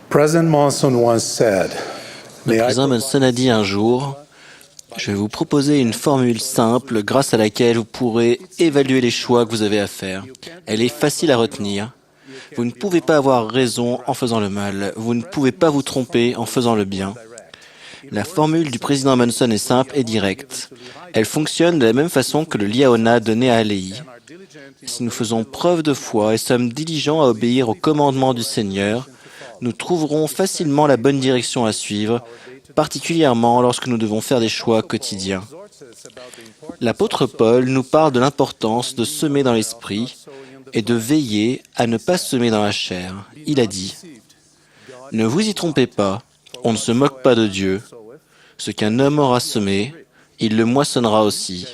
President Monson once said, Le président Monson a dit un jour, « Je vais vous proposer une formule simple grâce à laquelle vous pourrez évaluer les choix que vous avez à faire. Elle est facile à retenir. Vous ne pouvez pas avoir raison en faisant le mal. Vous ne pouvez pas vous tromper en faisant le bien. » La formule du président Monson est simple et directe. Elle fonctionne de la même façon que le liaona donné à Aléi. Si nous faisons preuve de foi et sommes diligents à obéir au commandement du Seigneur, nous trouverons facilement la bonne direction à suivre, particulièrement lorsque nous devons faire des choix quotidiens. L'apôtre Paul nous parle de l'importance de semer dans l'esprit et de veiller à ne pas semer dans la chair. Il a dit, « Ne vous y trompez pas, on ne se moque pas de Dieu. Ce qu'un homme aura semé, il le moissonnera aussi.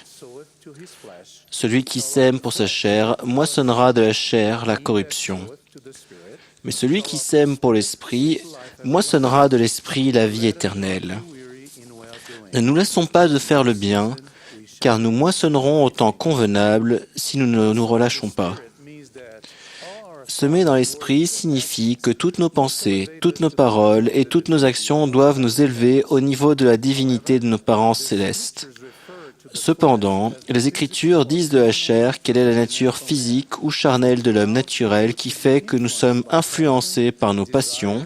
Celui qui sème pour sa chair moissonnera de la chair la corruption. Mais celui qui sème pour l'esprit moissonnera de l'esprit la vie éternelle. Ne nous laissons pas de faire le bien, car nous moissonnerons au temps convenable si nous ne nous relâchons pas. » Semer dans l'esprit signifie que toutes nos pensées, toutes nos paroles et toutes nos actions doivent nous élever au niveau de la divinité de nos parents célestes. Cependant, les Écritures disent de la chair quelle est la nature physique ou charnelle de l'homme naturel qui fait que nous sommes influencés par nos passions,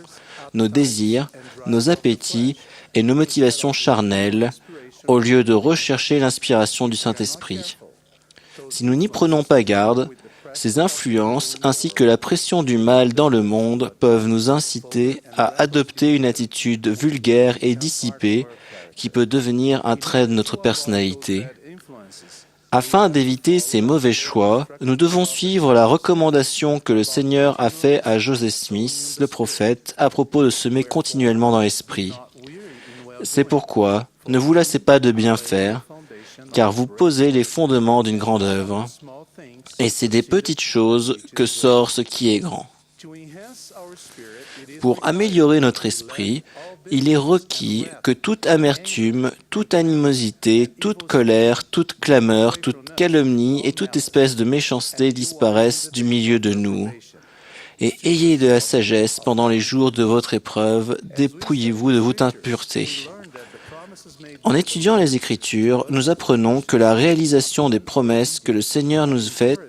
nos désirs, nos appétits et nos motivations charnelles, au lieu de rechercher l'inspiration du Saint-Esprit. Si nous n'y prenons pas garde, ces influences ainsi que la pression du mal dans le monde peuvent nous inciter à adopter une attitude vulgaire et dissipée qui peut devenir un trait de notre personnalité. Afin d'éviter ces mauvais choix, nous devons suivre la recommandation que le Seigneur a faite à Joseph Smith, le prophète, à propos de semer continuellement dans l'esprit. C'est pourquoi, ne vous lassez pas de bien faire, car vous posez les fondements d'une grande œuvre. Et c'est des petites choses que sort ce qui est grand. Pour améliorer notre esprit, il est requis que toute amertume, toute animosité, toute colère, toute clameur, toute calomnie et toute espèce de méchanceté disparaissent du milieu de nous. Et ayez de la sagesse pendant les jours de votre épreuve, dépouillez-vous de toute impureté. En étudiant les Écritures, nous apprenons que la réalisation des promesses que le Seigneur nous fait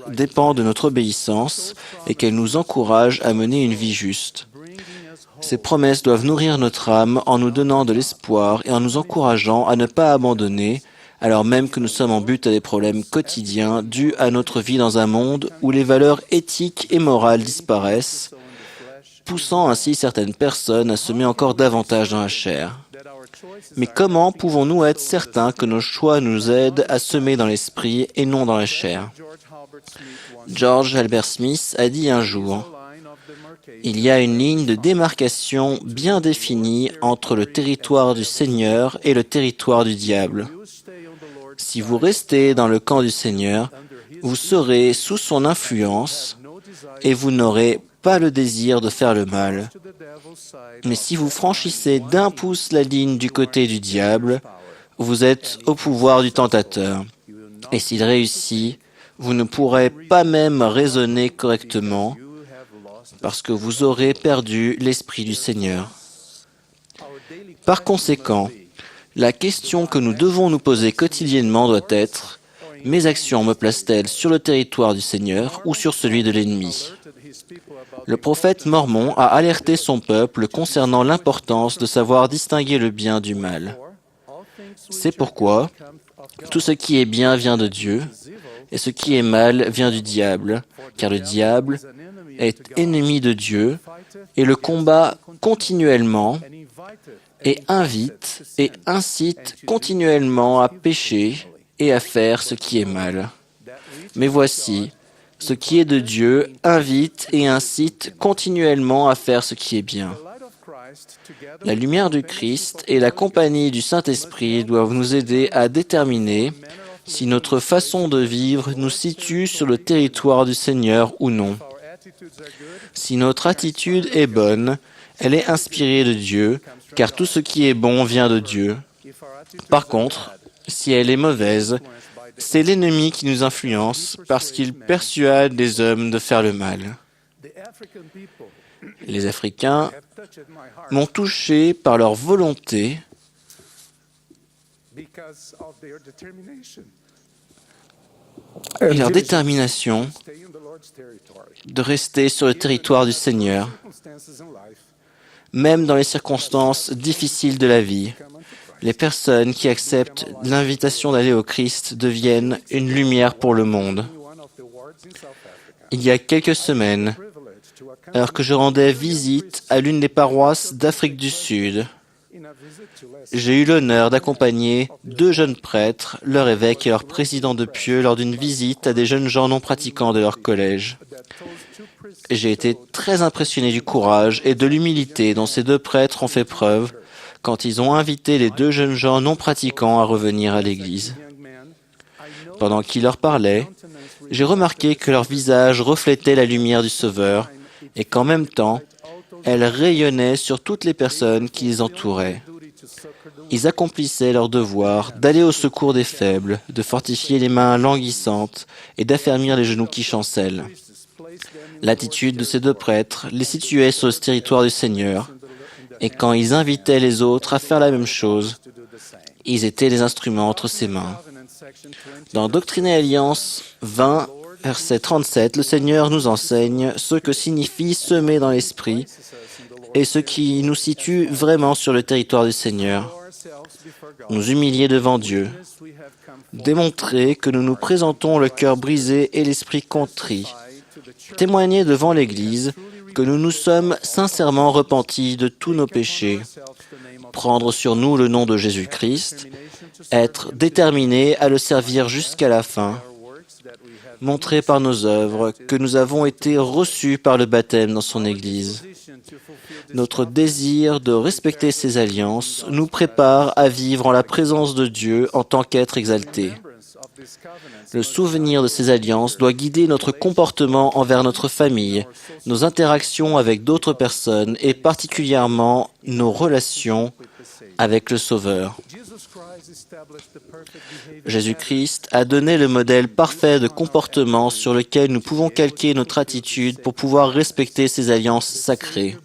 dépend de notre obéissance et qu'elle nous encourage à mener une vie juste. Ces promesses doivent nourrir notre âme en nous donnant de l'espoir et en nous encourageant à ne pas abandonner, alors même que nous sommes en but à des problèmes quotidiens dus à notre vie dans un monde où les valeurs éthiques et morales disparaissent, poussant ainsi certaines personnes à semer encore davantage dans la chair. Mais comment pouvons-nous être certains que nos choix nous aident à semer dans l'esprit et non dans la chair? George Albert Smith a dit un jour, « Il y a une ligne de démarcation bien définie entre le territoire du Seigneur et le territoire du diable. Si vous restez dans le camp du Seigneur, vous serez sous son influence et vous n'aurez pas le désir de faire le mal. Mais si vous franchissez d'un pouce la ligne du côté du diable, vous êtes au pouvoir du tentateur. Et s'il réussit, vous ne pourrez pas même raisonner correctement parce que vous aurez perdu l'Esprit du Seigneur. Par conséquent, la question que nous devons nous poser quotidiennement doit être « Mes actions me placent-elles sur le territoire du Seigneur ou sur celui de l'ennemi ?» Le prophète Mormon a alerté son peuple concernant l'importance de savoir distinguer le bien du mal. C'est pourquoi tout ce qui est bien vient de Dieu et ce qui est mal vient du diable, car le diable est ennemi de Dieu et le combat continuellement et invite et incite continuellement à pécher et à faire ce qui est mal. Mais voici, ce qui est de Dieu invite et incite continuellement à faire ce qui est bien. La lumière du Christ et la compagnie du Saint-Esprit doivent nous aider à déterminer si notre façon de vivre nous situe sur le territoire du Seigneur ou non. Si notre attitude est bonne, elle est inspirée de Dieu, car tout ce qui est bon vient de Dieu. Par contre, si elle est mauvaise, c'est l'ennemi qui nous influence parce qu'il persuade les hommes de faire le mal. Les Africains m'ont touché par leur volonté et leur détermination de rester sur le territoire du Seigneur, même dans les circonstances difficiles de la vie. Les personnes qui acceptent l'invitation d'aller au Christ deviennent une lumière pour le monde. Il y a quelques semaines, alors que je rendais visite à l'une des paroisses d'Afrique du Sud, j'ai eu l'honneur d'accompagner 2 jeunes prêtres, leur évêque et leur président de pieux, lors d'une visite à des jeunes gens non pratiquants de leur collège. Et j'ai été très impressionné du courage et de l'humilité dont ces 2 prêtres ont fait preuve quand ils ont invité les 2 jeunes gens non pratiquants à revenir à l'église. Pendant qu'ils leur parlaient, j'ai remarqué que leur visage reflétait la lumière du Sauveur et qu'en même temps, elle rayonnait sur toutes les personnes qui les entouraient. Ils accomplissaient leur devoir d'aller au secours des faibles, de fortifier les mains languissantes et d'affermir les genoux qui chancellent. L'attitude de ces 2 prêtres les situait sur le territoire du Seigneur, et quand ils invitaient les autres à faire la même chose, ils étaient les instruments entre ses mains. Dans Doctrine et Alliance 20, verset 37, le Seigneur nous enseigne ce que signifie semer dans l'esprit et ce qui nous situe vraiment sur le territoire du Seigneur. Nous humilier devant Dieu, démontrer que nous nous présentons le cœur brisé et l'esprit contrit, témoigner devant l'Église que nous nous sommes sincèrement repentis de tous nos péchés, prendre sur nous le nom de Jésus-Christ, être déterminés à le servir jusqu'à la fin, montrer par nos œuvres que nous avons été reçus par le baptême dans son Église. Notre désir de respecter ses alliances nous prépare à vivre en la présence de Dieu en tant qu'être exalté. Le souvenir de ces alliances doit guider notre comportement envers notre famille, nos interactions avec d'autres personnes et particulièrement nos relations avec le Sauveur. Jésus-Christ a donné le modèle parfait de comportement sur lequel nous pouvons calquer notre attitude pour pouvoir respecter ces alliances sacrées.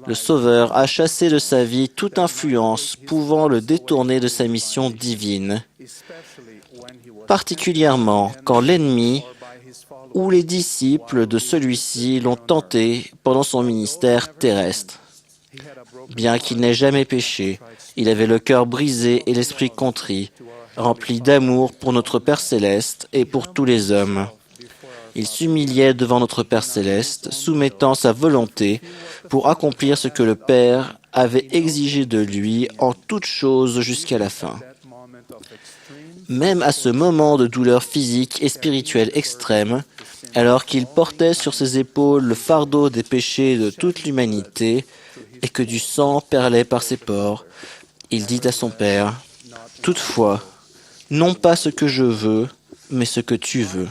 Le Sauveur a chassé de sa vie toute influence pouvant le détourner de sa mission divine, particulièrement quand l'ennemi ou les disciples de celui-ci l'ont tenté pendant son ministère terrestre. Bien qu'il n'ait jamais péché, il avait le cœur brisé et l'esprit contrit, rempli d'amour pour notre Père céleste et pour tous les hommes. Il s'humiliait devant notre Père céleste, soumettant sa volonté pour accomplir ce que le Père avait exigé de lui en toutes choses jusqu'à la fin. Même à ce moment de douleur physique et spirituelle extrême, alors qu'il portait sur ses épaules le fardeau des péchés de toute l'humanité et que du sang perlait par ses pores, il dit à son Père, « Toutefois, non pas ce que je veux, mais ce que tu veux. »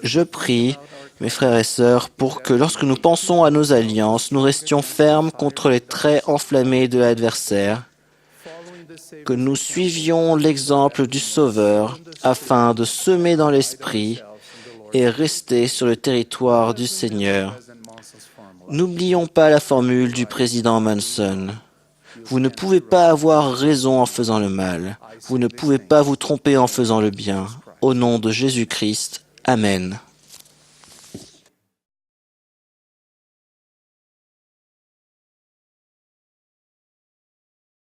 Je prie, mes frères et sœurs, pour que lorsque nous pensons à nos alliances, nous restions fermes contre les traits enflammés de l'adversaire, que nous suivions l'exemple du Sauveur afin de semer dans l'esprit et rester sur le territoire du Seigneur. N'oublions pas la formule du président Manson. Vous ne pouvez pas avoir raison en faisant le mal. Vous ne pouvez pas vous tromper en faisant le bien. Au nom de Jésus-Christ, Amen.